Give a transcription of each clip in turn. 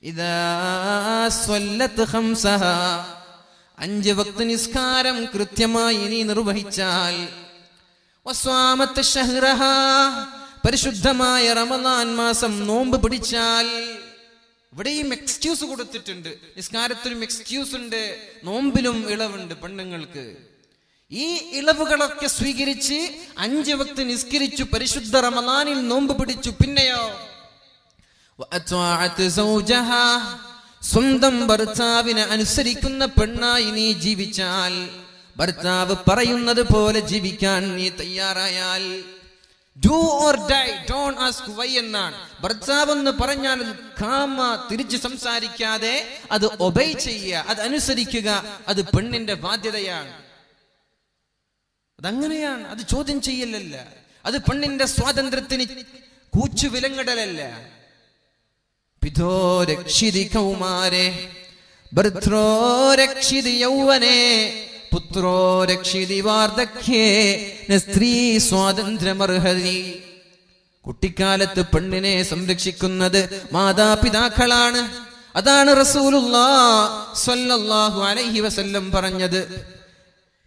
ഇദാ സ്വല്ലത്ത് ഖംസഹാ, 5 വക്ത് നിസ്കാരം കൃത്യമായി നീ നിർവഹിച്ചാൽ, വസ്വാമത്ത് ശഹ്റഹാ, പരിശുദ്ധമായ റമളാൻ മാസം നോമ്പ് പിടിച്ചാൽ. ഇവിടെയും എക്സ്ക്യൂസ് കൊടുത്തിട്ടുണ്ട്. നിസ്കാരത്തിലും എക്സ്ക്യൂസ് ഉണ്ട്, നോമ്പിലും ഇളവുണ്ട് പെണ്ണുങ്ങൾക്ക്. ഈ ഇളവുകളൊക്കെ സ്വീകരിച്ച് 5 വക്ത് നിസ്കരിച്ചു, പരിശുദ്ധ റമളാനിൽ നോമ്പ് പിടിച്ചു. പിന്നെയോ സ്വന്തം ഭർത്താവിനെ അനുസരിക്കുന്ന പെണ്ണായി നീ ജീവിച്ചാൽ, ഭർത്താവ് പറയുന്നത് പോലെ ജീവിക്കാൻ നീ തയ്യാറായാൽ, do or die, don't ask why എന്നാണ്. ഭർത്താവ് എന്ന് പറഞ്ഞാൽ തിരിച്ച് സംസാരിക്കാതെ അത് ഒബേ ചെയ്യുക, അത് അനുസരിക്കുക, അത് പെണ്ണിന്റെ ബാധ്യതയാണ്. അതങ്ങനെയാണ്, അത് ചോദ്യം ചെയ്യലല്ല, അത് പെണ്ണിന്റെ സ്വാതന്ത്ര്യത്തിന് കൂച്ചു വിലങ്ങിടലല്ല. പിതോ രക്ഷിതി കൗമാരെ, ഭർത്രോ രക്ഷിതി യൗവനെ, പുത്രോ രക്ഷിതി വാർദ്ധക്യേ, സ്ത്രീ സ്വാതന്ത്ര്യമർഹതി. കുട്ടിക്കാലത്ത് പെണ്ണിനെ സംരക്ഷിക്കുന്നത് മാതാപിതാക്കളാണ്. അതാണ് റസൂലുള്ളാഹി സ്വല്ലല്ലാഹു അലൈഹി വസല്ലം പറഞ്ഞത്.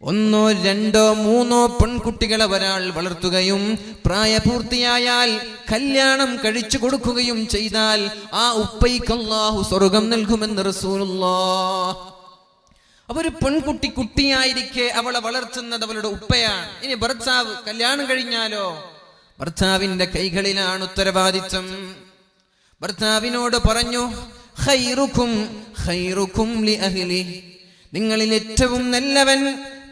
1, 2, 3 പെൺകുട്ടികളെ ഒരാൾ വളർത്തുകയും പ്രായപൂർത്തിയായാൽ കല്യാണം കഴിച്ചു കൊടുക്കുകയും ചെയ്താൽ ആ ഉപ്പയ്ക്ക് അല്ലാഹു സ്വർഗ്ഗം നൽകുമെന്ന് റസൂലുള്ളാഹി. അപ്പൊ ഒരു പെൺകുട്ടി കുട്ടിയായിരിക്കെ അവളെ വളർത്തുന്നത് അവളുടെ ഉപ്പയാണ്. ഇനി ഭർത്താവ് കല്യാണം കഴിഞ്ഞാലോ ഭർത്താവിന്റെ കൈകളിലാണ് ഉത്തരവാദിത്വം. ഭർത്താവിനോട് പറഞ്ഞു, ഖൈറുക്കും ഖൈറുക്കും ലി അഹ്ലി, നിങ്ങളിൽ ഏറ്റവും നല്ലവൻ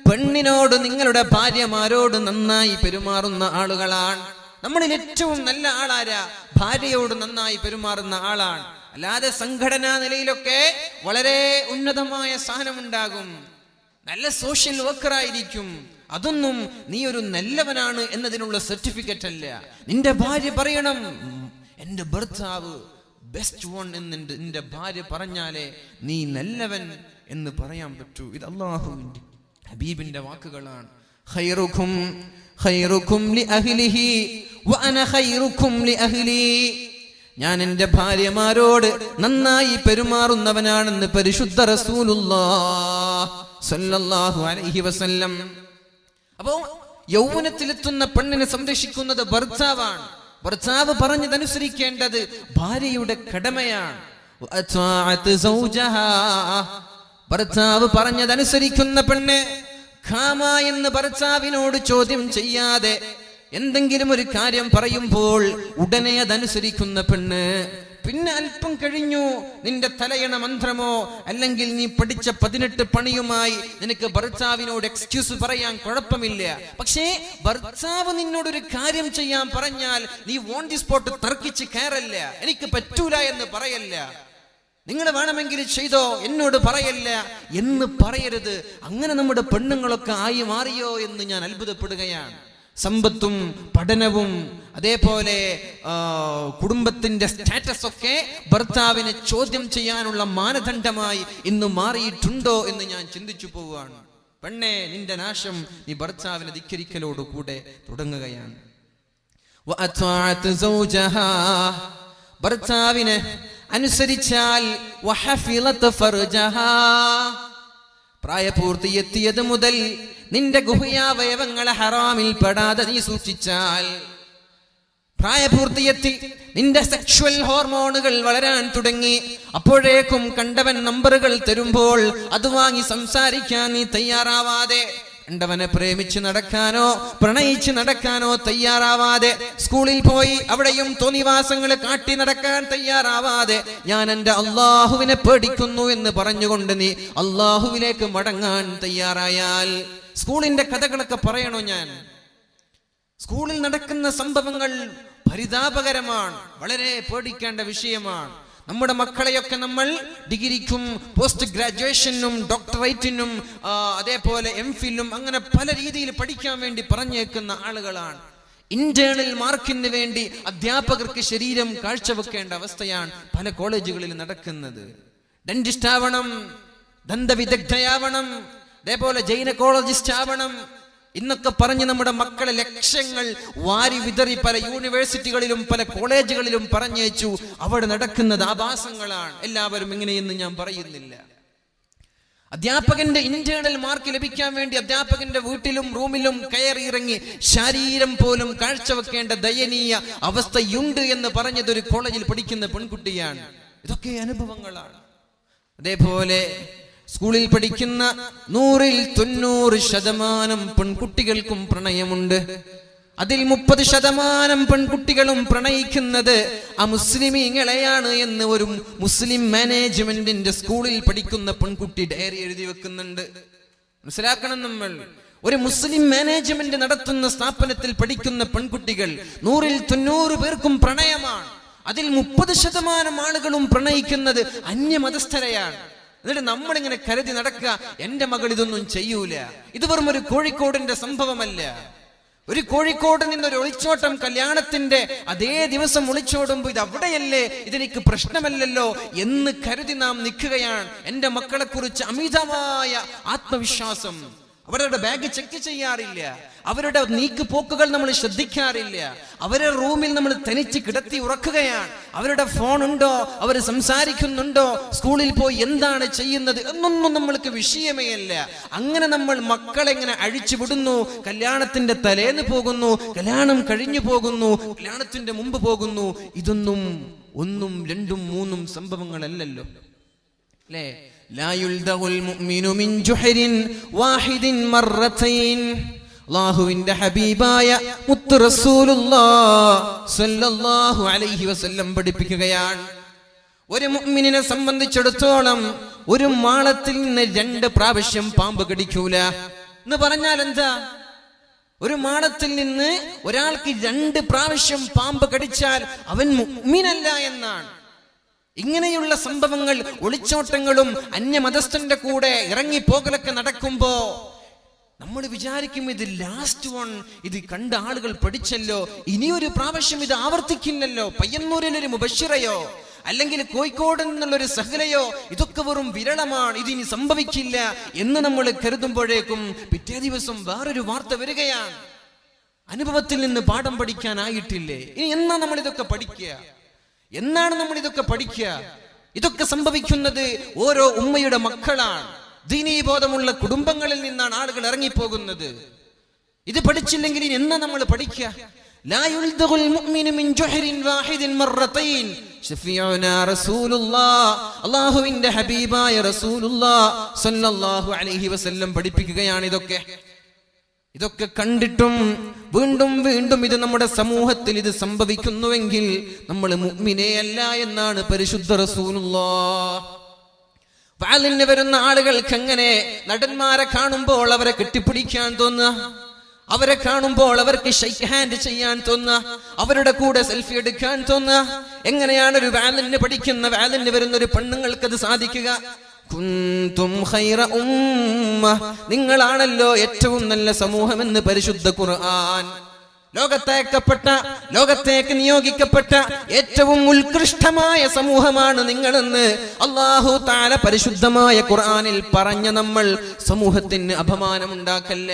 പെണ്ണിനോട്, നിങ്ങളുടെ ഭാര്യമാരോട് നന്നായി പെരുമാറുന്ന ആളുകളാണ്. നമ്മളിൽ ഏറ്റവും നല്ല ആളാരാ? ഭാര്യയോട് നന്നായി പെരുമാറുന്ന ആളാണ്. അല്ലാതെ സംഘടനാ നിലയിലൊക്കെ വളരെ ഉന്നതമായ സ്ഥാനമുണ്ടാകും, നല്ല സോഷ്യൽ വർക്കർ ആയിരിക്കും, അതൊന്നും നീ ഒരു നല്ലവനാണ് എന്നതിനുള്ള സർട്ടിഫിക്കറ്റ് അല്ല. നിന്റെ ഭാര്യ പറയണം, എന്റെ ഭർത്താവ് ബെസ്റ്റ് വൺ എന്ന് നിന്റെ ഭാര്യ പറഞ്ഞാലേ നീ നല്ലവൻ എന്ന് പറയാൻ പറ്റൂ. ഇത് അല്ലാഹുവിന്റെ ഹബീബിന്റെ വാക്കുകളാണ്. ഖൈറുക്കും ഖൈറുക്കും ലി അഹ്ലിഹി വഅന ഖൈറുക്കും ലി അഹ്ലി, ഞാൻ എൻ്റെ ഭാര്യമാരോട് നന്നായി പെരുമാറുന്നവനാണെന്ന് പരിശുദ്ധ റസൂലുള്ളാഹി സ്വല്ലല്ലാഹു അലൈഹി വസല്ലം. അപ്പോ യൗവനത്തിലെത്തുന്ന പെണ്ണിനെ സംരക്ഷിക്കുന്നത് ഭർത്താവാണ്. ഭർത്താവ് പറഞ്ഞതനുസരിക്കേണ്ടത് ഭാര്യയുടെ കടമയാണ്. ഭർത്താവ് പറഞ്ഞതനുസരിക്കുന്ന പെണ്ണ് ഖാമ എന്ന് ഭർത്താവിനോട് ചോദ്യം ചെയ്യാതെ എന്തെങ്കിലും ഒരു കാര്യം പറയുമ്പോൾ ഉടനെ അതനുസരിക്കുന്ന പെണ്ണ്. പിന്നെ അല്പം കഴിഞ്ഞു നിന്റെ തലയണ മന്ത്രമോ അല്ലെങ്കിൽ നീ പഠിച്ച 18 പണിയുമായി നിനക്ക് ഭർത്താവിനോട് എക്സ്ക്യൂസ് പറയാൻ കുഴപ്പമില്ല. പക്ഷേ ഭർത്താവ് നിന്നോടൊരു കാര്യം ചെയ്യാൻ പറഞ്ഞാൽ നീ ഓൺ ദി സ്പോട്ട് തർക്കിച്ച് കയറല്ല, എനിക്ക് പറ്റൂല എന്ന് പറയല്ല, നിങ്ങൾ വേണമെങ്കിൽ ചെയ്തോ എന്നോട് പറയല്ല എന്ന് പറയരുത്. അങ്ങനെ നമ്മുടെ പെണ്ണുങ്ങളൊക്കെ ആയി മാറിയോ എന്ന് ഞാൻ അത്ഭുതപ്പെടുകയാണ്. സമ്പത്തും പഠനവും അതേപോലെ കുടുംബത്തിന്റെ സ്റ്റാറ്റസ് ഒക്കെ ഭർത്താവിനെ ചോദ്യം ചെയ്യാനുള്ള മാനദണ്ഡമായി ഇന്ന് മാറിയിട്ടുണ്ടോ എന്ന് ഞാൻ ചിന്തിച്ചു പോവുകയാണ്. പെണ്ണെ, നിന്റെ നാശം നീ ഭർത്താവിനെ ധിക്കരിക്കലോട് കൂടെ തുടങ്ങുകയാണ്. ഭർത്താവിനെ അനുസരിച്ചാൽ പ്രായപൂർത്തിയെത്തിയത് മുതൽ നിന്റെ ഗുഹ്യാവയവങ്ങളെ ഹറാമിൽ പെടാതെ നീ സൂക്ഷിച്ചാൽ, പ്രായപൂർത്തിയെത്തി നിന്റെ സെക്ഷുവൽ ഹോർമോണുകൾ വളരാൻ തുടങ്ങി, അപ്പോഴേക്കും കണ്ടവൻ നമ്പറുകൾ തരുമ്പോൾ അത് വാങ്ങി സംസാരിക്കാൻ നീ തയ്യാറാവാതെ, കണ്ടവനെ പ്രേമിച്ച് നടക്കാനോ പ്രണയിച്ച് നടക്കാനോ തയ്യാറാവാതെ, സ്കൂളിൽ പോയി അവിടെയും തോന്നിവാസങ്ങൾ കാട്ടി നടക്കാൻ തയ്യാറാവാതെ, ഞാൻ എൻ്റെ അള്ളാഹുവിനെ പേടിക്കുന്നു എന്ന് പറഞ്ഞുകൊണ്ട് നീ അള്ളാഹുവിലേക്ക് മടങ്ങാൻ തയ്യാറായാൽ, സ്കൂളിന്റെ കഥകളൊക്കെ പറയണോ ഞാൻ? സ്കൂളിൽ നടക്കുന്ന സംഭവങ്ങൾ പരിതാപകരമാണ്, വളരെ പേടിക്കേണ്ട വിഷയമാണ്. നമ്മുടെ മക്കളെയൊക്കെ നമ്മൾ ഡിഗ്രിക്കും പോസ്റ്റ് ഗ്രാജുവേഷനും ഡോക്ടറേറ്റിനും അതേപോലെ MPhilലും അങ്ങനെ പല രീതിയിൽ പഠിക്കാൻ വേണ്ടി പറഞ്ഞേക്കുന്ന ആളുകളാണ്. ഇന്റേണൽ മാർക്കിന് വേണ്ടി അധ്യാപകർക്ക് ശരീരം കാഴ്ചവെക്കേണ്ട അവസ്ഥയാണ് പല കോളേജുകളിൽ നടക്കുന്നത്. ഡെന്റിസ്റ്റ് ആവണം, ദന്തവിദഗ്ധയാവണം, അതേപോലെ ജൈനക്കോളജിസ്റ്റ് ആവണം, ഇന്നൊക്കെ പറഞ്ഞ് നമ്മുടെ മക്കളെ ലക്ഷങ്ങൾ വാരി വിതറി പല യൂണിവേഴ്സിറ്റികളിലും പല കോളേജുകളിലും പറഞ്ഞയച്ചു. അവിടെ നടക്കുന്നത് ആഭാസങ്ങളാണ്. എല്ലാവരും ഇങ്ങനെയെന്ന് ഞാൻ പറയുന്നില്ല. അധ്യാപകന്റെ ഇന്റേണൽ മാർക്ക് ലഭിക്കാൻ വേണ്ടി അധ്യാപകന്റെ വീട്ടിലും റൂമിലും കയറി ഇറങ്ങി ശരീരം പോലും കാഴ്ചവെക്കേണ്ട ദയനീയ അവസ്ഥയുണ്ട് എന്ന് പറഞ്ഞത് ഒരു കോളേജിൽ പഠിക്കുന്ന പെൺകുട്ടിയാണ്. ഇതൊക്കെ അനുഭവങ്ങളാണ്. അതേപോലെ സ്കൂളിൽ പഠിക്കുന്ന 100-ൽ 90% പെൺകുട്ടികൾക്കും പ്രണയമുണ്ട്. അതിൽ 30% പെൺകുട്ടികളും പ്രണയിക്കുന്നത് അമുസ്ലിമീങ്ങളെയാണ് എന്ന് ഒരു മുസ്ലിം മാനേജ്മെന്റിന്റെ സ്കൂളിൽ പഠിക്കുന്ന പെൺകുട്ടി ഡയറി എഴുതി വെക്കുന്നുണ്ട്. മനസ്സിലാക്കണം, നമ്മൾ ഒരു മുസ്ലിം മാനേജ്മെന്റ് നടത്തുന്ന സ്ഥാപനത്തിൽ പഠിക്കുന്ന പെൺകുട്ടികൾ 100-ൽ 90 പേർക്കും പ്രണയമാണ്. അതിൽ 30% ആളുകളും പ്രണയിക്കുന്നത് അന്യമതസ്ഥരെയാണ്. എന്നിട്ട് നമ്മളിങ്ങനെ കരുതി നടക്കുക, എന്റെ മകൾ ഇതൊന്നും ചെയ്യൂല. ഇത് വെറും ഒരു കോഴിക്കോടിന്റെ സംഭവമല്ല. ഒരു കോഴിക്കോട് നിന്നൊരു ഒളിച്ചോട്ടം കല്യാണത്തിന്റെ അതേ ദിവസം ഒളിച്ചോടുമ്പോ ഇത് അവിടെയല്ലേ, ഇതെനിക്ക് പ്രശ്നമല്ലല്ലോ എന്ന് കരുതി നാം നിൽക്കുകയാണ്. എന്റെ മക്കളെ കുറിച്ച് അമിതമായ ആത്മവിശ്വാസം. അവരുടെ ബാഗ് ചെക്ക് ചെയ്യാറില്ല, അവരുടെ നീക്ക് പോക്കുകൾ നമ്മൾ ശ്രദ്ധിക്കാറില്ല. അവരുടെ റൂമിൽ നമ്മൾ തനിച്ച് കിടത്തി ഉറക്കുകയാണ്. അവരുടെ ഫോൺ ഉണ്ടോ, അവർ സംസാരിക്കുന്നുണ്ടോ, സ്കൂളിൽ പോയി എന്താണ് ചെയ്യുന്നത് എന്നൊന്നും നമ്മൾക്ക് വിഷയമേ അല്ല. അങ്ങനെ നമ്മൾ മക്കളെ എങ്ങനെ അഴിച്ചു വിടുന്നു. കല്യാണത്തിന്റെ തലേന്ന് പോകുന്നു, കല്യാണം കഴിഞ്ഞു പോകുന്നു, കല്യാണത്തിന്റെ മുമ്പ് പോകുന്നു. ഇതൊന്നും 1, 2, 3 സംഭവങ്ങളല്ലല്ലോ, അല്ലേ? ലാ യുൽദഗുൽ മുഅ്മിനു മിൻ ജുഹരിൻ വാഹിദിൻ മർറതൈൻ. അല്ലാഹുവിന്റെ ഹബീബായ മുത്ത് റസൂലുള്ളാഹ് സ്വല്ലല്ലാഹു അലൈഹി വസല്ലം പഠിപ്പിക്കുകയാണ്, ഒരു മുഅ്മിനിനെ സംബന്ധിച്ചിടത്തോളം ഒരു മാളത്തിൽ നിന്ന് 2 പ്രാവശ്യം പാമ്പ് കടിക്കൂല എന്ന് പറഞ്ഞാൽ എന്താ? ഒരു മാളത്തിൽ നിന്ന് ഒരാൾക്ക് 2 പ്രാവശ്യം പാമ്പ് കടിച്ചാൽ അവൻ മുഅ്മിനല്ല എന്നാണ്. ഇങ്ങനെയുള്ള സംഭവങ്ങൾ, ഒളിച്ചോട്ടങ്ങളും അന്യമതസ്ഥന്റെ കൂടെ ഇറങ്ങിപ്പോകലൊക്കെ നടക്കുമ്പോ നമ്മൾ വിചാരിക്കും ഇത് ലാസ്റ്റ് വൺ, ഇത് കണ്ട ആളുകൾ പഠിച്ചല്ലോ, ഇനിയൊരു പ്രാവശ്യം ഇത് ആവർത്തിക്കില്ലല്ലോ. പയ്യന്നൂരിലൊരു മുബശ്ശിറയോ അല്ലെങ്കിൽ കോഴിക്കോട് നിന്നുള്ളൊരു സഹലയോ ഇതൊക്കെ വെറും വിരളമാണ്, ഇതിനി സംഭവിക്കില്ല എന്ന് നമ്മൾ കരുതുമ്പോഴേക്കും പിറ്റേ ദിവസം വേറൊരു വാർത്ത വരികയാണ്. അനുഭവത്തിൽ നിന്ന് പാഠം പഠിക്കാനായിട്ടില്ലേ? ഇനി എന്നാ നമ്മൾ ഇതൊക്കെ പഠിക്കുക? എന്നാണ് നമ്മൾ ഇതൊക്കെ പഠിക്കുക? ഇതൊക്കെ സംഭവിക്കുന്നത് ഓരോ ഉമ്മയുടെ മക്കളാണ്. ദീനീബോധമുള്ള കുടുംബങ്ങളിൽ നിന്നാണ് ആളുകൾ ഇറങ്ങിപ്പോകുന്നത്. ഇത് പഠിച്ചില്ലെങ്കിൽ ഇനി എന്നാ നമ്മൾ പഠിക്കുക? ലാ യുൽദഗുൽ മുഅ്മിനു മിൻ ജുഹരിൻ വാഹിദിൻ മർറതൈൻ. ശഫീഉനാ റസൂലുള്ളാഹ്, അല്ലാഹുവിന്റെ ഹബീബായ റസൂലുള്ളാഹ് സ്വല്ലല്ലാഹു അലൈഹി വസല്ലം പഠിപ്പിക്കുകയാണ്. ഇതൊക്കെ കണ്ടിട്ടും വീണ്ടും വീണ്ടും ഇത് നമ്മുടെ സമൂഹത്തിൽ ഇത് സംഭവിക്കുന്നുവെങ്കിൽ നമ്മൾ മുഅ്മിനേയല്ല എന്നാണ് പരിശുദ്ധ റസൂലുള്ളാഹ്. വാലിന് വരുന്ന ആളുകൾക്ക് എങ്ങനെ നടന്മാരെ കാണുമ്പോൾ അവരെ കെട്ടിപ്പിടിക്കാൻ തോന്നുക, അവരെ കാണുമ്പോൾ അവർക്ക് ഷെയ്ക്ക് ഹാൻഡ് ചെയ്യാൻ തോന്നുക, അവരുടെ കൂടെ സെൽഫി എടുക്കാൻ തോന്നുക? എങ്ങനെയാണ് ഒരു വാലിന് പഠിക്കുന്ന, വാലിന് വരുന്ന ഒരു പെണ്ണുങ്ങൾക്ക് അത് സാധിക്കുക? കുന്തും ഖൈറ ഉമ്മ, നിങ്ങളാണല്ലോ ഏറ്റവും നല്ല സമൂഹമെന്ന് പരിശുദ്ധ ഖുർആൻ. ലോകത്തേക്ക് നിയോഗിക്കപ്പെട്ട ഏറ്റവും ഉത്കൃഷ്ടമായ സമൂഹമാണ് നിങ്ങളെന്ന് അല്ലാഹു തആല പരിശുദ്ധമായ ഖുർആനിൽ പറഞ്ഞ നമ്മൾ സമൂഹത്തിന് അപമാനമുണ്ടാക്കല്ല,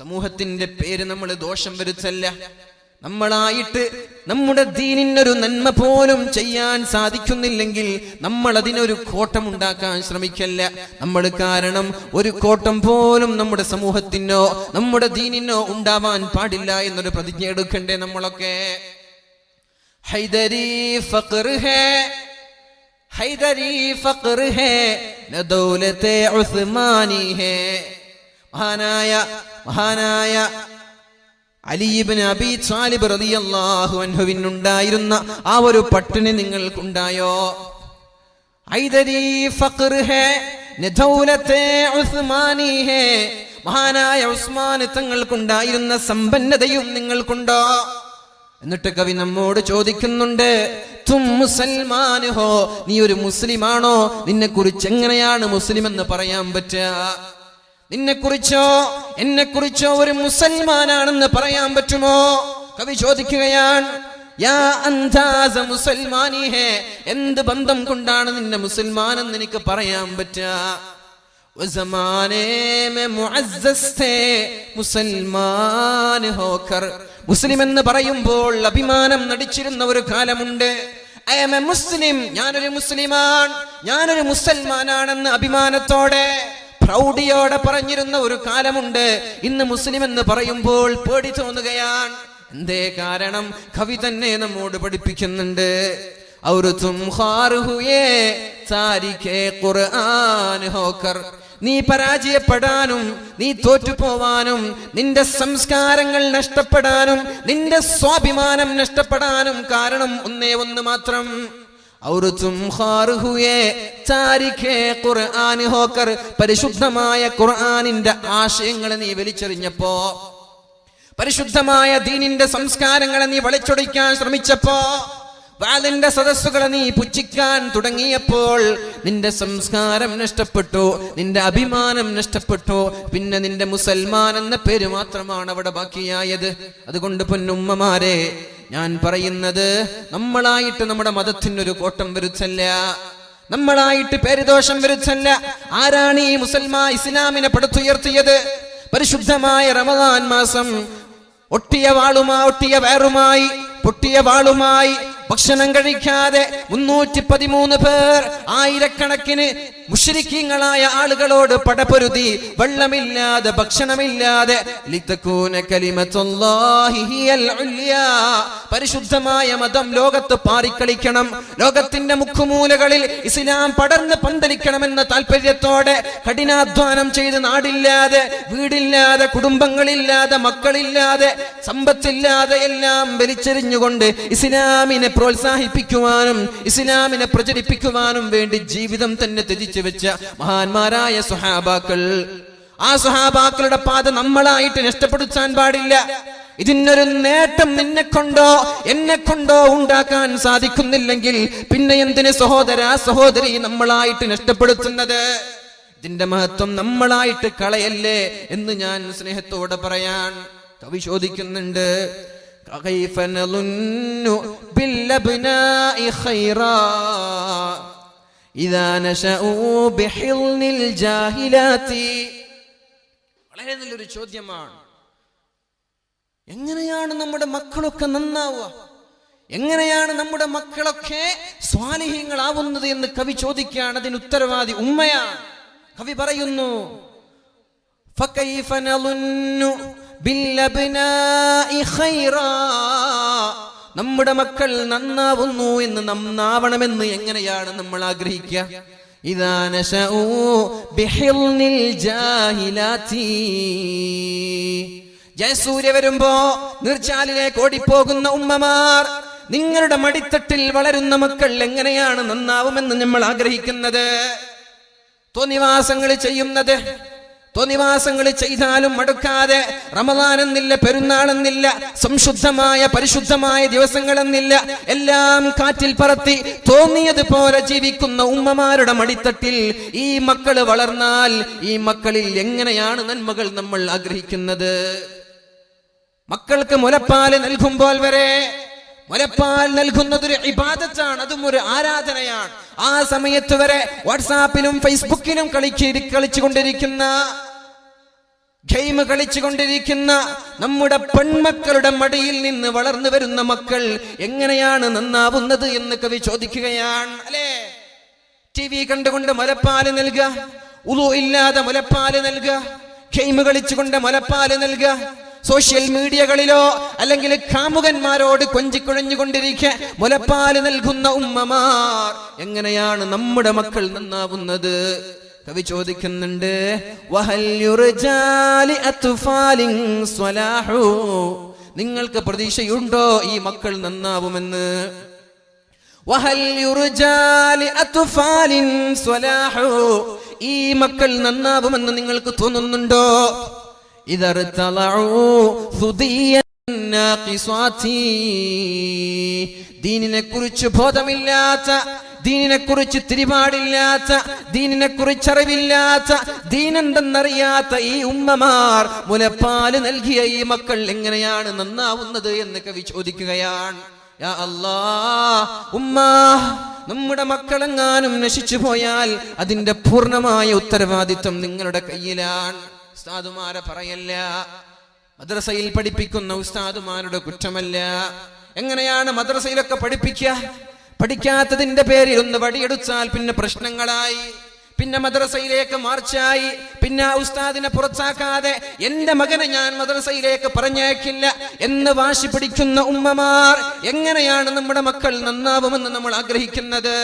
സമൂഹത്തിന്റെ പേര് നമ്മൾ ദോഷം വരുത്തല്ല. നമ്മളായിട്ട് നമ്മുടെ ദീനിനൊരു നന്മ പോലും ചെയ്യാൻ സാധിക്കുന്നില്ലെങ്കിൽ നമ്മൾ അതിനൊരു കോട്ടമുണ്ടാക്കാൻ ശ്രമിക്കല്ല. നമ്മൾ കാരണം ഒരു കോട്ടം പോലും നമ്മുടെ സമൂഹത്തിനോ നമ്മുടെ ദീനിനോ ഉണ്ടാവാൻ പാടില്ല എന്നൊരു പ്രതിജ്ഞ എടുക്കണ്ടേ നമ്മളൊക്കെ? ഹൈദരി ഫഖർ ഹേ, ഹൈദരി ഫഖർ ഹേ, ന ദൗലത്തെ ഉസ്മാനി ഹേ. മഹാനായ അലി ഇബ്നു അബീ ത്വാലിബ് റളിയല്ലാഹു അൻഹുവിനുണ്ടായിരുന്ന ആ ഒരു പട്ടിണി നിങ്ങൾക്കുണ്ടായോ? ഹൈദരി ഫഖർ ഹേ ന ദൗലത്തെ ഉസ്മാനി ഹേ. മഹാനായ ഉസ്മാൻ തങ്ങൾക്കുണ്ടായിരുന്ന സമ്പന്നതയും നിങ്ങൾക്കുണ്ടോ? എന്നിട്ട് കവി നമ്മോട് ചോദിക്കുന്നുണ്ട്, തും മുസൽമാൻ ഹോ, നീ ഒരു മുസ്ലിമാണോ? നിന്നെ കുറിച്ച് എങ്ങനെയാണ് മുസ്ലിം എന്ന് പറയാൻ പറ്റുക? നിന്നെക്കുറിച്ചോ എന്നെക്കുറിച്ചോ ഒരു മുസൽമാനാണെന്ന് പറയാൻ പറ്റുമോ? കവി ചോദിക്കുകയാണ്, യാ അന്താസ മുസൽമാനി ഹേ, എന്ത് ബന്ധം കൊണ്ടാണ് നിന്നെ മുസൽമാൻ എന്ന് എനിക്ക് പറയാൻ പറ്റുക? ज़माने में मुअज़्ज़ज़ थे മുസൽമാൻ ഹോക്കർ. മുസ്ലിം എന്ന് പറയുമ്പോൾ അഭിമാനം നടിച്ചിരുന്ന ഒരു കാലമുണ്ട്. ഐ ആം എ മുസ്ലിം, ഞാനൊരു മുസ്ലിമാണ്, ഞാനൊരു മുസൽമാനാണെന്ന് അഭിമാനത്തോടെ പ്രൗഢിയോടെ പറഞ്ഞിരുന്ന ഒരു കാലമുണ്ട്. ഇന്ന് മുസ്ലിം എന്ന് പറയുമ്പോൾ പേടി തോന്നുകയാണ്. എന്തേ കാരണം? കവി തന്നെ നമ്മോട് പഠിപ്പിക്കുന്നുണ്ട്. ഔർ തും ഖാർ ഹുയേ താരിഖേ ഖുർആൻ ഹോക്കർ. നീ പരാജയപ്പെടാനും നീ തോറ്റുപോവാനും നിന്റെ സംസ്കാരങ്ങൾ നഷ്ടപ്പെടാനും നിന്റെ സ്വാഭിമാനം നഷ്ടപ്പെടാനും കാരണം ഒന്നേ ഒന്ന് മാത്രം. ഔർ തും ഖാർ ഹുയേ താരിഖേ ഖുർആൻ ഹോക്കർ. പരിശുദ്ധമായ ഖുർആനിന്റെ ആശയങ്ങളെ നീ വലിച്ചെറിഞ്ഞപ്പോ, പരിശുദ്ധമായ ദീനിന്റെ സംസ്കാരങ്ങളെ നീ വളച്ചൊടിക്കാൻ ശ്രമിച്ചപ്പോ, വാലിന്റെ സദസ്സുകളെ നീ പുച്ഛിക്കാൻ തുടങ്ങിയപ്പോൾ നിന്റെ സംസ്കാരം നഷ്ടപ്പെട്ടു, നിന്റെ അഭിമാനം നഷ്ടപ്പെട്ടു. പിന്നെ നിന്റെ മുസൽമാൻ എന്ന പേര് മാത്രമാണ് അവിടെ ബാക്കിയായത്. അതുകൊണ്ട് പൊന്നുമ്മമാരെ, ഞാൻ പറയുന്നത് നമ്മളായിട്ട് നമ്മുടെ മതത്തിനൊരു കോട്ടം വരുത്തല്ല, നമ്മളായിട്ട് പേരുദോഷം വരുത്തല്ല. ആരാണ് ഈ ഇസ്ലാമിനെ പടുത്തുയർത്തിയത്? പരിശുദ്ധമായ റമദാൻ മാസം ഒട്ടിയ വയറുമായി പൊട്ടിയ വാളുമായി ഭക്ഷണം കഴിക്കാതെ 313 പേർ, ആയിരക്കണക്കിന് മുശ്രിക്കീങ്ങളായ ആളുകളോട് പടപൊരുതി, വെള്ളമില്ലാതെ ഭക്ഷണമില്ലാതെ, ലിതകൂന കലിമത്തുല്ലാഹി ഹിയൽ ഉല്യാ, പരിശുദ്ധമായ മതം ലോകത്ത് പാറിക്കളിക്കണം, ലോകത്തിന്റെ മുക്കുമൂലകളിൽ ഇസ്ലാം പടർന്ന് പന്തലിക്കണമെന്ന താല്പര്യത്തോടെ കഠിനാധ്വാനം ചെയ്ത് നാടില്ലാതെ, വീടില്ലാതെ, കുടുംബങ്ങളില്ലാതെ, മക്കളില്ലാതെ, സമ്പത്തില്ലാതെ എല്ലാം വലിച്ചെറിഞ്ഞുകൊണ്ട് ഇസ്ലാമിനെ പ്രോത്സാഹിപ്പിക്കുവാനും ഇസ്ലാമിനെ പ്രചരിപ്പിക്കുവാനും വേണ്ടി ജീവിതം തന്നെ ത്യജിച്ചു വെച്ച മഹാന്മാരായ സ്വഹാബാക്കൾ. ആ സ്വഹാബാക്കളുടെ പാത നമ്മളായിട്ട് നഷ്ടപ്പെടുത്താൻ പാടില്ല. ഇതിനൊരു നേട്ടം നിന്നെ കൊണ്ടോ എന്നെ കൊണ്ടോ ഉണ്ടാക്കാൻ സാധിക്കുന്നില്ലെങ്കിൽ പിന്നെ എന്തിന് സഹോദരി നമ്മളായിട്ട് നഷ്ടപ്പെടുത്തുന്നത്? ഇതിന്റെ മഹത്വം നമ്മളായിട്ട് കളയല്ലേ എന്ന് ഞാൻ സ്നേഹത്തോടെ പറയാൻ. കവി ചോദിക്കുന്നുണ്ട്, كيف نظن بالأبناء خيرا إذا نشأوا بحضن الجاهلات. വളരെ നല്ലൊരു ചോദ്യമാണ്. എങ്ങനെയാണ് നമ്മുടെ മക്കളൊക്കെ നന്നാവുക, എങ്ങനെയാണ് നമ്മുടെ മക്കളൊക്കെ സ്വാലിഹീങ്ങളാവുന്നത് എന്ന് കവി ചോദിക്കുകയാണ്. അതിന് ഉത്തരവാദി ഉമ്മയാണ്. കവി പറയുന്നു, فكيف نظن بالأبناء خيرا, നമ്മുടെ മക്കൾ നന്നാവുന്നു എന്ന് നന്നാവണമെന്ന് എങ്ങനെയാണ് നമ്മൾ ആഗ്രഹിക്കുക? ഇദാ നശഊ ബിഹിൽനിൽ ജാഹിലാത്തി, ജയസൂര്യ വരുമ്പോ നീർച്ചാലിലേക്ക് ഓടിപ്പോകുന്ന ഉമ്മമാർ, നിങ്ങളുടെ മടിത്തട്ടിൽ വളരുന്ന മക്കൾ എങ്ങനെയാണ് നന്നാവുമെന്ന് നമ്മൾ ആഗ്രഹിക്കുന്നത്? തോന്നിവാസങ്ങൾ ചെയ്യുന്നത്, തോന്നിവാസങ്ങൾ ചെയ്താലും മടുക്കാതെ, റമദാൻ എന്നില്ല, പെരുന്നാളെന്നില്ല, സംശുദ്ധമായ പരിശുദ്ധമായ ദിവസങ്ങളെന്നില്ല, എല്ലാം കാറ്റിൽ പറത്തി തോന്നിയതുപോലെ ജീവിക്കുന്ന ഉമ്മമാരുടെ മടിത്തട്ടിൽ ഈ മക്കള് വളർന്നാൽ ഈ മക്കളിൽ എങ്ങനെയാണ് നന്മകൾ നമ്മൾ ആഗ്രഹിക്കുന്നത്? മക്കൾക്ക് മുലപ്പാല് നൽകുമ്പോൾ വരെ, മുലപ്പാൽ നൽകുന്നതൊരു ഇബാദത്താണ്, അതും ഒരു ആരാധനയാണ്. ആ സമയത്ത് വരെ വാട്സാപ്പിലും ഫേസ്ബുക്കിലും കളിച്ചുകൊണ്ടിരിക്കുന്ന, ഗെയിം കളിച്ചുകൊണ്ടിരിക്കുന്ന നമ്മുടെ പെൺമക്കളുടെ മടിയിൽ നിന്ന് വളർന്നു വരുന്ന മക്കൾ എങ്ങനെയാണ് നന്നാവുന്നത് എന്ന് കവി ചോദിക്കുകയാണ്. അല്ലേ, TV കണ്ടുകൊണ്ട് മുലപ്പാല് നൽകുക, ഉളു ഇല്ലാതെ മുലപ്പാല് നൽകുക, ഗെയിം കളിച്ചുകൊണ്ട് മുലപ്പാല് നൽകുക, സോഷ്യൽ മീഡിയകളിലോ അല്ലെങ്കിൽ കാമുകന്മാരോട് കൊഞ്ചിക്കുഴഞ്ഞുകൊണ്ടിരിക്കെ മുലപ്പാല് നൽകുന്ന ഉമ്മമാർ എങ്ങനെയാണ് നമ്മുടെ മക്കൾ നന്നാവുന്നത്? കവി ചോദിക്കുന്നുണ്ട്, വഹൽ യുർജാലി അത്ഫാലിൻ സ്വലാഹു, നിങ്ങൾക്ക് പ്രതീക്ഷയുണ്ടോ ഈ മക്കൾ നന്നാവുമെന്ന്? വഹൽ യുർജാലി അത്ഫാലിൻ സ്വലാഹു, ഈ മക്കൾ നന്നാവുമെന്ന് നിങ്ങൾക്ക് തോന്നുന്നുണ്ടോ? ദീനിനെ കുറിച്ച് ബോധമില്ലാത്ത, ദീനിനെ കുറിച്ച് തിരിപാടില്ലാത്ത, ദീനിനെ കുറിച്ച് അറിവില്ലാത്ത, ദീനെന്തെന്നറിയാത്ത ഈ ഉമ്മമാർ മുലപ്പാല് നൽകിയ ഈ മക്കൾ എങ്ങനെയാണ് നന്നാവുന്നത് എന്ന് കവി ചോദിക്കുകയാണ്. യാ അല്ലാഹ്, ഉമ്മ നമ്മുടെ മക്കളെങ്ങാനും നശിച്ചു പോയാൽ അതിന്റെ പൂർണ്ണമായ ഉത്തരവാദിത്വം നിങ്ങളുടെ കയ്യിലാണ്. ഉസ്താദുമാരെ പറയല്ല, മദ്രസയിൽ പഠിപ്പിക്കുന്ന ഉസ്താദുമാരുടെ കുറ്റമല്ല. എങ്ങനെയാണ് മദ്രസയിലൊക്കെ പഠിപ്പിക്കുക? പഠിക്കാത്തതിന്റെ പേരിൽ ഒന്ന് വടിയെടുത്താൽ പിന്നെ പ്രശ്നങ്ങളായി, പിന്നെ മദ്രസയിലേക്ക് മാർച്ചായി, പിന്നെ ആ ഉസ്താദിനെ പുറത്താക്കാതെ എന്റെ മകനെ ഞാൻ മദ്രസയിലേക്ക് പറഞ്ഞേക്കില്ല എന്ന് വാശി പിടിക്കുന്ന ഉമ്മമാർ. എങ്ങനെയാണ് നമ്മുടെ മക്കൾ നന്നാവുമെന്ന് നമ്മൾ ആഗ്രഹിക്കുന്നത്?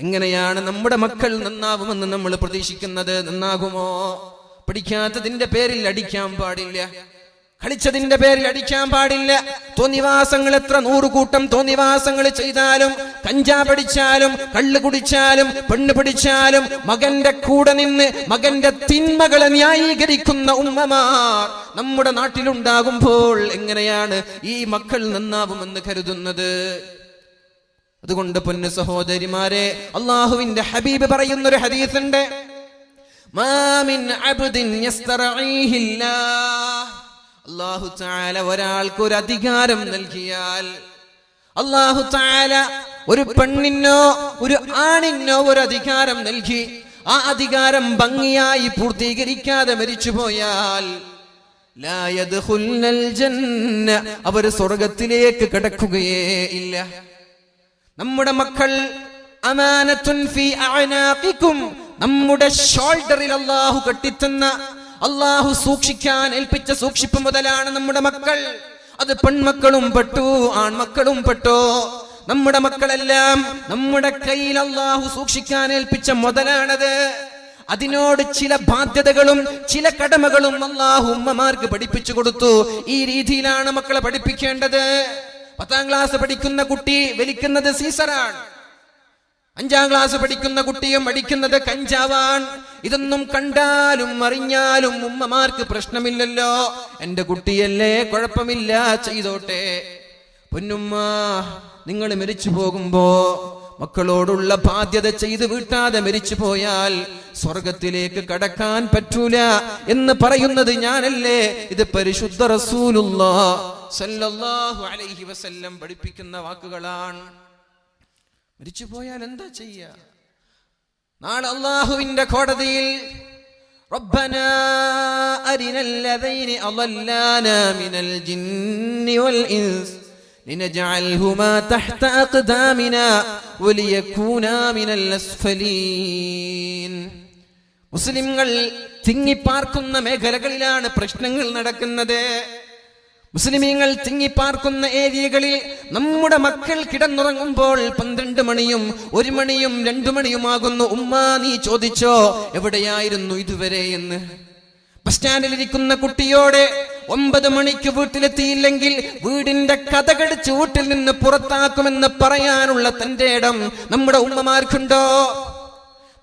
എങ്ങനെയാണ് നമ്മുടെ മക്കൾ നന്നാവുമെന്ന് നമ്മൾ പ്രതീക്ഷിക്കുന്നത്? നന്നാകുമോ? പഠിക്കാത്തതിന്റെ പേരിൽ അടിക്കാൻ പാടില്ല, കളിച്ചതിന്റെ പേരിൽ അടിക്കാൻ പാടില്ല. തോന്നിവാസങ്ങൾ എത്ര 100 കൂട്ടം തോന്നിവാസങ്ങൾ ചെയ്താലും, കഞ്ചാവ് അടിച്ചാലും, കള്ള് കുടിച്ചാലും, പെണ്ണ് പിടിച്ചാലും, മകന്റെ കൂടെ നിന്ന് മകന്റെ തിന്മകളെ ന്യായീകരിക്കുന്ന ഉമ്മമാർ നമ്മുടെ നാട്ടിലുണ്ടാകുമ്പോൾ എങ്ങനെയാണ് ഈ മക്കൾ നന്നാവുമെന്ന് കരുതുന്നത്? അതുകൊണ്ട് പൊന്നു സഹോദരിമാരെ, അള്ളാഹുവിന്റെ ഹബീബ് പറയുന്നൊരു ഹദീസ് ഉണ്ട്, മാ മിൻ അബ്ദിൻ യസ്തറഈഹില്ലാഹ്. അല്ലാഹു തആല ഒരാൾക്ക് ഒരു അധികാരം നൽകിയാൽ, അല്ലാഹു തആല ഒരു പെണ്ണിനോ ഒരു ആണിനോ ഒരു അധികാരം നൽകി, ആ അധികാരം ഭംഗിയായി പൂർത്തീകരിക്കാതെ മരിച്ചുപോയാൽ ലാ യദ്ഖുൽനൽ ജന്ന, അവർ സ്വർഗ്ഗത്തിലേക്ക് കടക്കുകയേ ഇല്ല. നമ്മുടെ മക്കൾ അമാനത്തുൻ ഫീ അഅനാഖികും, നമ്മുടെ ഷോൾഡറിൽ അല്ലാഹു കെട്ടിത്തന്ന, അല്ലാഹു സൂക്ഷിക്കാൻ ഏൽപ്പിച്ച സൂക്ഷിപ്പ് മുതലാണ് നമ്മുടെ മക്കൾ. അത് പെൺമക്കളും പെട്ടു, ആൺമക്കളും പെട്ടോ. നമ്മുടെ മക്കളെല്ലാം നമ്മുടെ കയ്യിൽ അല്ലാഹു സൂക്ഷിക്കാൻ ഏൽപ്പിച്ച മുതലാണത്. അതിനോട് ചില ബാധ്യതകളും ചില കടമകളും അല്ലാഹു ഉമ്മമാർക്ക് പഠിപ്പിച്ചു കൊടുത്തു. ഈ രീതിയിലാണ് മക്കളെ പഠിപ്പിക്കേണ്ടത്. 10ാം ക്ലാസ് പഠിക്കുന്ന കുട്ടി വലിക്കുന്നത് സീസറാണ്, 5ാം ക്ലാസ് പഠിക്കുന്ന കുട്ടിയും അടിക്കുന്നത് കഞ്ചാവാൻ. ഇതൊന്നും കണ്ടാലും അറിഞ്ഞാലും ഉമ്മമാർക്ക് പ്രശ്നമില്ലല്ലോ, എന്റെ കുട്ടിയല്ലേ, കുഴപ്പമില്ല, ചെയ്തോട്ടെ. പൊന്നുമ്മ, നിങ്ങൾ മരിച്ചു പോകുമ്പോ മക്കളോടുള്ള ബാധ്യത ചെയ്ത് വീട്ടാതെ മരിച്ചു പോയാൽ സ്വർഗത്തിലേക്ക് കടക്കാൻ പറ്റൂല എന്ന് പറയുന്നത് ഞാനല്ലേ? ഇത് പരിശുദ്ധ റസൂലുള്ളാഹി സ്വല്ലല്ലാഹു അലൈഹി വസല്ലം പഠിപ്പിക്കുന്ന വാക്കുകളാണ്. മരിച്ചു പോയാൽ എന്താ ചെയ്യാ? നാളെ അല്ലാഹുവിന്റെ കോടതിയിൽ റബ്ബനാ അരിനൽ ലദീന അളല്ലാനാ മിനൽ ജിന്നി വൽ ഇൻസ് ലിനജഅൽഹുമാ തഹ്ത അഖ്ദാമിനാ വലിയകൂനാ മിനൽ അസ്ഫലീൻ. മുസ്ലിംകൾ തിങ്ങിപ്പാർക്കുന്ന മേഖലകളിലാണ് പ്രശ്നങ്ങൾ നടക്കുന്നത്. മുസ്ലിമീങ്ങൾ തിങ്ങിപ്പാർക്കുന്ന ഏരിയകളിൽ നമ്മുടെ മക്കൾ കിടന്നുറങ്ങുമ്പോൾ 12 മണിയും 1 മണിയും 2 മണിയുമാകുന്നു. ഉമ്മ, നീ ചോദിച്ചോ എവിടെയായിരുന്നു ഇതുവരെ എന്ന്? ബസ് സ്റ്റാൻഡിലിരിക്കുന്ന കുട്ടിയോട് 9 മണിക്ക് വീട്ടിലെത്തിയില്ലെങ്കിൽ വീടിന്റെ കതകടിച്ച് വീട്ടിൽ നിന്ന് പുറത്താക്കുമെന്ന് പറയാനുള്ള തന്റെ ഇടം നമ്മുടെ ഉമ്മമാർക്കുണ്ടോ?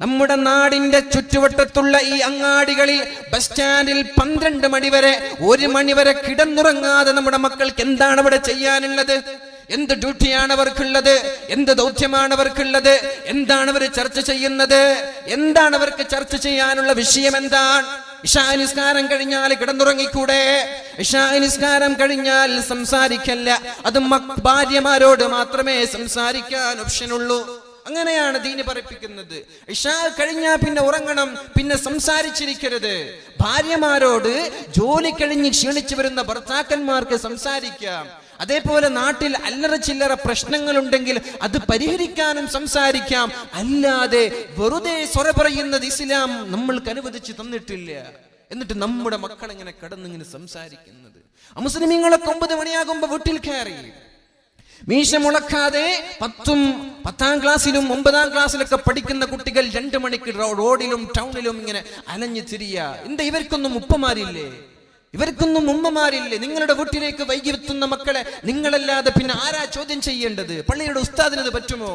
നമ്മുടെ നാടിന്റെ ചുറ്റുവട്ടത്തുള്ള ഈ അങ്ങാടികളിൽ ബസ് സ്റ്റാൻഡിൽ 12 മണി വരെ 1 മണി വരെ കിടന്നുറങ്ങാതെ നമ്മുടെ മക്കൾക്ക് എന്താണ് അവിടെ ചെയ്യാനുള്ളത്? എന്ത് ഡ്യൂട്ടിയാണ് അവർക്കുള്ളത്? എന്ത് ദൗത്യമാണ് അവർക്കുള്ളത്? എന്താണ് അവർ ചർച്ച ചെയ്യുന്നത്? എന്താണ് അവർക്ക് ചർച്ച ചെയ്യാനുള്ള വിഷയം? എന്താണ്? ഇശാ നിസ്കാരം കഴിഞ്ഞാൽ കിടന്നുറങ്ങിക്കൂടെ? ഇശാ നിസ്കാരം കഴിഞ്ഞാൽ സംസാരിക്കല്ല, അത് ഭാര്യമാരോട് മാത്രമേ സംസാരിക്കാൻ ഓപ്ഷനുള്ളൂ. അങ്ങനെയാണ് ദീന് പഠിപ്പിക്കുന്നത്. ഇശാ കഴിഞ്ഞാൽ പിന്നെ ഉറങ്ങണം, പിന്നെ സംസാരിച്ചിരിക്കരുത്. ഭാര്യമാരോട് ജോലി കഴിഞ്ഞ് ക്ഷീണിച്ചു വരുന്ന ഭർത്താക്കന്മാർക്ക് സംസാരിക്കാം. അതേപോലെ നാട്ടിൽ അല്ലറ ചില്ലറ പ്രശ്നങ്ങൾ ഉണ്ടെങ്കിൽ അത് പരിഹരിക്കാനും സംസാരിക്കാം. അല്ലാതെ വെറുതെ സ്വര പറയുന്നത് ഇസ്ലാം നമ്മൾക്ക് അനുവദിച്ചു തന്നിട്ടില്ല. എന്നിട്ട് നമ്മുടെ മക്കൾ എങ്ങനെ കടന്നിങ്ങനെ സംസാരിക്കുന്നത്? മുസ്ലിമീങ്ങളൊക്കെ 9 മണിയാകുമ്പോ വീട്ടിൽ കയറി മീശ മുളക്കാതെ 10ാം ക്ലാസ്സിലും 9ാം ക്ലാസ്സിലൊക്കെ പഠിക്കുന്ന കുട്ടികൾ 2 മണിക്ക് റോഡിലും ടൗണിലും ഇങ്ങനെ അലഞ്ഞു തിരിയ. എന്താ, ഇവർക്കൊന്നും ഉപ്പമാരില്ലേ? ഇവർക്കൊന്നും ഉമ്മമാരില്ലേ? നിങ്ങളുടെ വീട്ടിലേക്ക് വൈകി എത്തുന്ന മക്കളെ നിങ്ങളല്ലാതെ പിന്നെ ആരാ ചോദ്യം ചെയ്യേണ്ടത്? പള്ളിയുടെ ഉസ്താദിനത് പറ്റുമോ?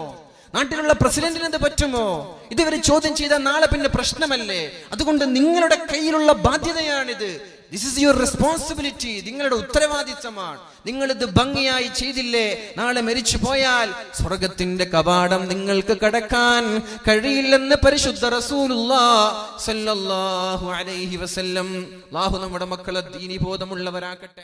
നാട്ടിലുള്ള പ്രസിഡന്റിനത് പറ്റുമോ? ഇതുവരെ ചോദ്യം ചെയ്താൽ നാളെ പിന്നെ പ്രശ്നമല്ലേ? അതുകൊണ്ട് നിങ്ങളുടെ കയ്യിലുള്ള ബാധ്യതയാണിത്. This is your responsibility. നിങ്ങളുടെ ഉത്തരവാദിത്തമാണ്. നിങ്ങളിത് ഭംഗിയായി ചെയ്തില്ലേ, നാളെ മരിച്ചു പോയാൽ സ്വർഗത്തിന്റെ കവാടം നിങ്ങൾക്ക് കടക്കാൻ കഴിയില്ലെന്ന് പരിശുദ്ധ റസൂലുള്ളാഹി സ്വല്ലല്ലാഹു അലൈഹി വസല്ലം. അല്ലാഹു നമ്മുടെ മക്കളെ ദീനി ബോധമുള്ളവരാക്കട്ടെ.